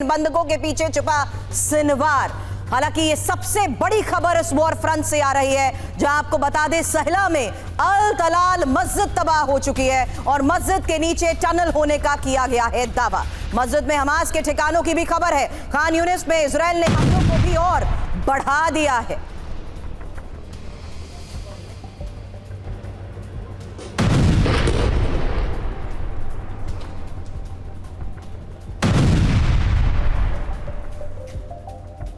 बंधकों के पीछे छुपा सिनवार। हालांकि ये सबसे बड़ी खबर इस वॉर फ्रंट से आ रही है, जहां आपको बता दें सहला में अल तलाल मस्जिद तबाह हो चुकी है और मस्जिद के नीचे टनल होने का किया गया है दावा। मस्जिद में हमास के ठिकानों की भी खबर है। खान यूनिस में इजराइल ने हमलों को भी और बढ़ा दिया है।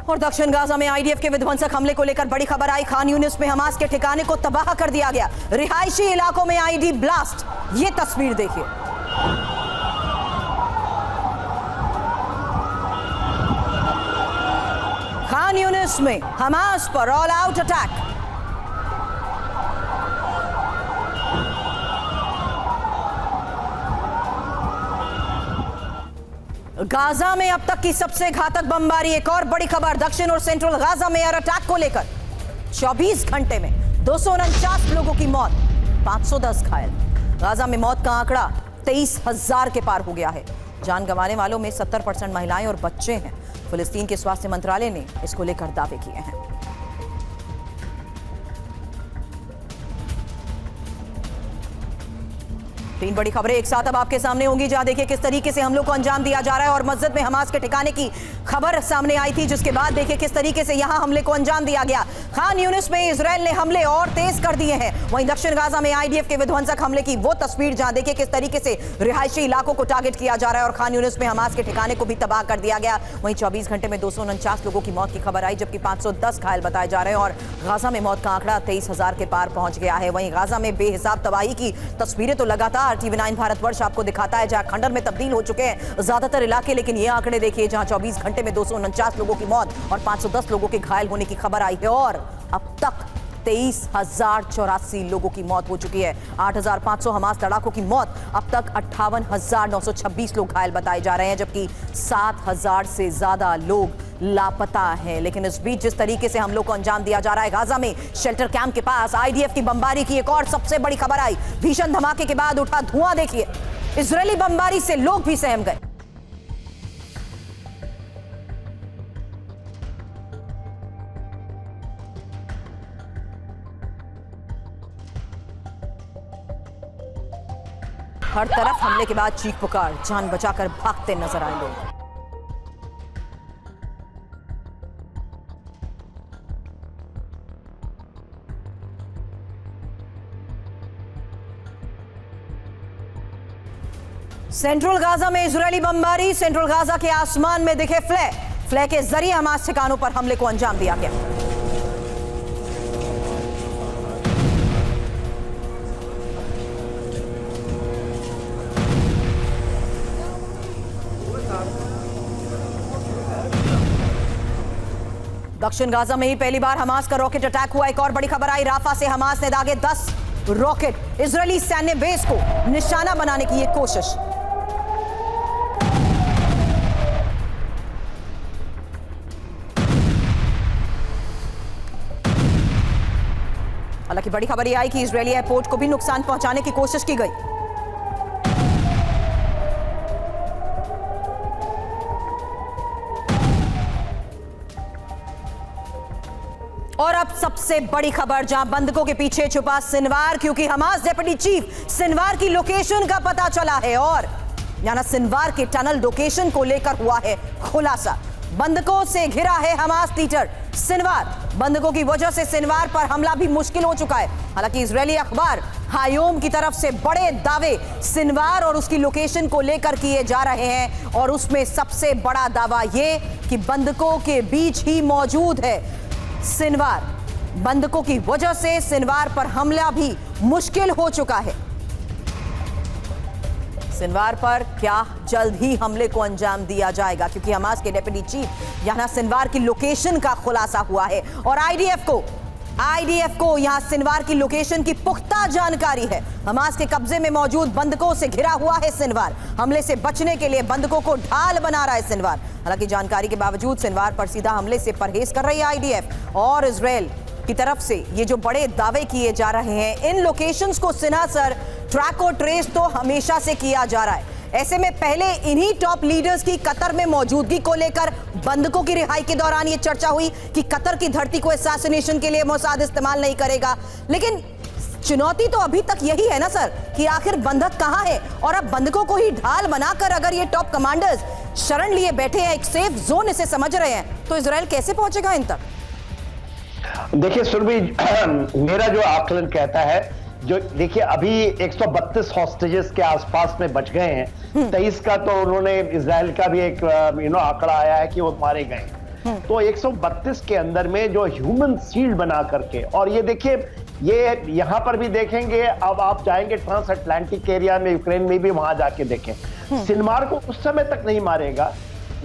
और दक्षिण गाजा में आईडीएफ के विध्वंसक हमले को लेकर बड़ी खबर आई। खान यूनिस में हमास के ठिकाने को तबाह कर दिया गया। रिहायशी इलाकों में आईडी ब्लास्ट। ये तस्वीर देखिए। खान यूनिस में हमास पर ऑल आउट अटैक। गाजा में अब तक की सबसे घातक बमबारी। एक और बड़ी खबर दक्षिण और सेंट्रल गाजा में एयर अटैक को लेकर। 24 घंटे में 249 लोगों की मौत, 510 घायल। गाजा में मौत का आंकड़ा 23,000 के पार हो गया है। जान गंवाने वालों में 70% महिलाएं और बच्चे हैं। फिलिस्तीन के स्वास्थ्य मंत्रालय ने इसको लेकर दावे किए हैं। तीन बड़ी खबरें एक साथ अब आपके सामने होंगी, जहां देखिए किस तरीके से हमलों को अंजाम दिया जा रहा है। और मस्जिद में हमास के ठिकाने की खबर सामने आई थी, जिसके बाद देखिए किस तरीके से यहां हमले को अंजाम दिया गया। खान यूनिस में इजराइल ने हमले और तेज कर दिए हैं। वहीं दक्षिण गाजा में आईडीएफ के विध्वंसक हमले की वो तस्वीर, जहां देखिए किस तरीके से रिहायशी इलाकों को टारगेट किया जा रहा है और खान यूनिस में हमास के ठिकाने को भी तबाह कर दिया गया। वहीं 24 घंटे में 249 लोगों की मौत की खबर आई, जबकि 510 घायल बताए जा रहे हैं। और गाजा में मौत का आंकड़ा 23,000 के पार पहुंच गया है। वहीं गाजा में बेहिसाब तबाही की तस्वीरें तो लगातार TV9 भारतवर्ष आपको दिखाता है, जहां खंडर में तब्दील हो चुके हैं ज्यादातर इलाके। लेकिन ये आंकड़े देखिए, जहां 24 घंटे में 249 लोगों की मौत और 510 लोगों के घायल होने की खबर आई है। और अब तक 23,084 लोगों की मौत हो चुकी है। 8,500 हमास लड़ाकों की मौत। अब तक 58,926 लोग घायल बताए जा रहे हैं, जबकि 7,000 से ज्यादा लोग लापता है। लेकिन इस बीच जिस तरीके से हमलों को अंजाम दिया जा रहा है, गाजा में शेल्टर कैंप के पास आईडीएफ की बमबारी की एक और सबसे बड़ी खबर आई। भीषण धमाके के बाद उठा धुआं देखिए। इजरायली बमबारी से लोग भी सहम गए। हर तरफ हमले के बाद चीख पुकार, जान बचाकर भागते नजर आए लोग। सेंट्रल गाजा में इजरायली बमबारी। सेंट्रल गाजा के आसमान में दिखे फ्लैग के जरिए हमास ठिकानों पर हमले को अंजाम दिया गया। दक्षिण गाजा में ही पहली बार हमास का रॉकेट अटैक हुआ। एक और बड़ी खबर आई, राफा से हमास ने दागे 10 रॉकेट। इजरायली सैन्य बेस को निशाना बनाने की ये कोशिश। हालांकि बड़ी खबर यह आई कि इजरायली एयरपोर्ट को भी नुकसान पहुंचाने की कोशिश की गई। और अब सबसे बड़ी खबर, जहां बंधकों के पीछे छुपा सिनवार, क्योंकि हमास डेप्यूटी चीफ सिनवार की लोकेशन का पता चला है। और यानी सिनवार के टनल लोकेशन को लेकर हुआ है खुलासा। बंधकों से घिरा है हमास लीडर सिनवार। बंधकों की वजह से सिनवार पर हमला भी मुश्किल हो चुका है। हालांकि इजरायली अखबार हायोम की तरफ से बड़े दावे सिनवार और उसकी लोकेशन को लेकर किए जा रहे हैं। और उसमें सबसे बड़ा दावा ये कि बंधकों के बीच ही मौजूद है सिनवार। बंधकों की वजह से सिनवार पर हमला भी मुश्किल हो चुका है। सिनवार पर क्या जल्द ही हमले को अंजाम दिया जाएगा, क्योंकि हमास के डेप्यूटी चीफ यहां सिनवार की लोकेशन का खुलासा हुआ है। और आईडीएफ को यहां सिनवार की लोकेशन की पुख्ता जानकारी है। हमास के कब्जे में मौजूद बंधकों से घिरा हुआ है सिनवार। हमले से बचने के लिए बंधकों को ढाल बना रहा है सिनवार। हालांकि जानकारी के बावजूद सिनवार पर सीधा हमले से परहेज कर रही है आईडीएफ। और इजराइल की तरफ से ये जो बड़े दावे किए जा रहे हैं, इन लोकेशंस को सिना सर ट्रैक और ट्रेस तो हमेशा से किया जा रहा है। ऐसे में पहले इन्हीं टॉप लीडर्स की कतर में मौजूदगी को लेकर बंधकों की रिहाई के दौरान ये चर्चा हुई कि कतर की धरती को असैसिनेशन के लिए मोसाद इस्तेमाल नहीं करेगा। लेकिन चुनौती तो अभी तक यही है ना सर कि आखिर बंधक कहां है, और अब बंधकों को ही ढाल बनाकर अगर ये टॉप कमांडर्स शरण लिए बैठे हैं, एक सेफ जोन इसे समझ रहे हैं, तो इजराइल कैसे पहुंचेगा इन तक? देखिए सुरभि, मेरा जो आकलन कहता है, जो देखिए अभी 132 हॉस्टेजेस के आसपास में बच गए हैं। 23 का तो उन्होंने इजराइल का भी एक आंकड़ा आया है कि वो मारे गए। तो 132 के अंदर में जो ह्यूमन शील्ड बना करके, और ये देखिए ये यहां पर भी देखेंगे, अब आप जाएंगे ट्रांस अटलांटिक एरिया में, यूक्रेन में भी, वहां जाके देखें, सिनवार को उस समय तक नहीं मारेगा।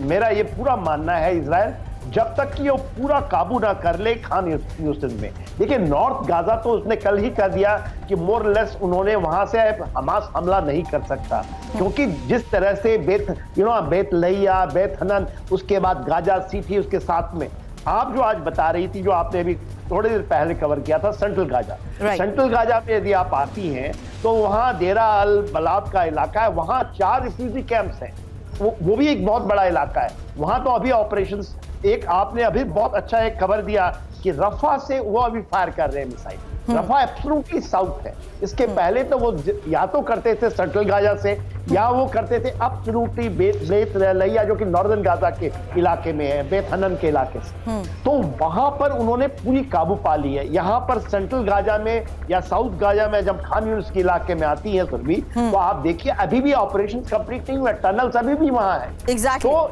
मेरा ये पूरा मानना है इजराइल जब तक कि वो पूरा काबू ना कर ले खान यूनिस में। देखिए नॉर्थ गाजा तो उसने कल ही कर दिया कि मोर लेस उन्होंने वहां से हमास हमला नहीं कर सकता, क्योंकि जिस तरह से बेत लहिया, बेत हनन, उसके बाद गाजा सिटी उसके साथ में, आप जो आज बता रही थी, जो आपने अभी थोड़ी देर पहले कवर किया था, सेंट्रल गाजा। सेंट्रल गाजा पे यदि आप आती हैं तो वहां देरा अल बलाद का इलाका है, वहां 4 रिफ्यूजी कैंप्स हैं, वो भी एक बहुत बड़ा इलाका है। वहां तो अभी ऑपरेशंस, एक आपने अभी बहुत अच्छा एक खबर दिया कि रफा से वो अभी फायर कर रहे हैं मिसाइल। रफा एब्सोल्युटली साउथ है। इसके पहले तो वो या तो करते थे सेंट्रल गाजा से, या वो करते थे एब्सोल्युटली बेत लहिया जो कि नॉर्दर्न गाजा के इलाके में है, बेत हनन के इलाके से। तो वहां पर उन्होंने पूरी काबू पा ली है। यहाँ पर सेंट्रल गाजा में या साउथ गाजा में जब खान यूनिस के इलाके में आती है सुरभि, तो आप देखिए अभी भी ऑपरेशन कंप्लीट नहीं हुआ, टनल्स अभी भी वहां है। तो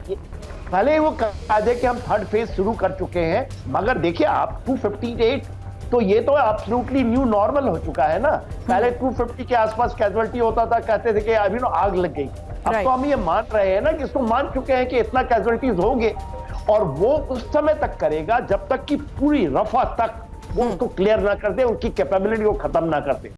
भले वो कह दे कि हम 3rd फेज शुरू कर चुके हैं, मगर देखिए आप 258, तो ये तो एब्सोल्युटली न्यू नॉर्मल हो चुका है ना। पहले 250 के आसपास कैजुअलिटी होता था, कहते थे कि अभी आग लग गई। अब तो हम ये मान रहे हैं ना कि इसको मान चुके हैं कि इतना कैजुअलिटीज होंगे, और वो उस समय तक करेगा जब तक कि पूरी रफा तक वो उसको क्लियर ना कर दे, उनकी कैपेबिलिटी को खत्म ना कर दे।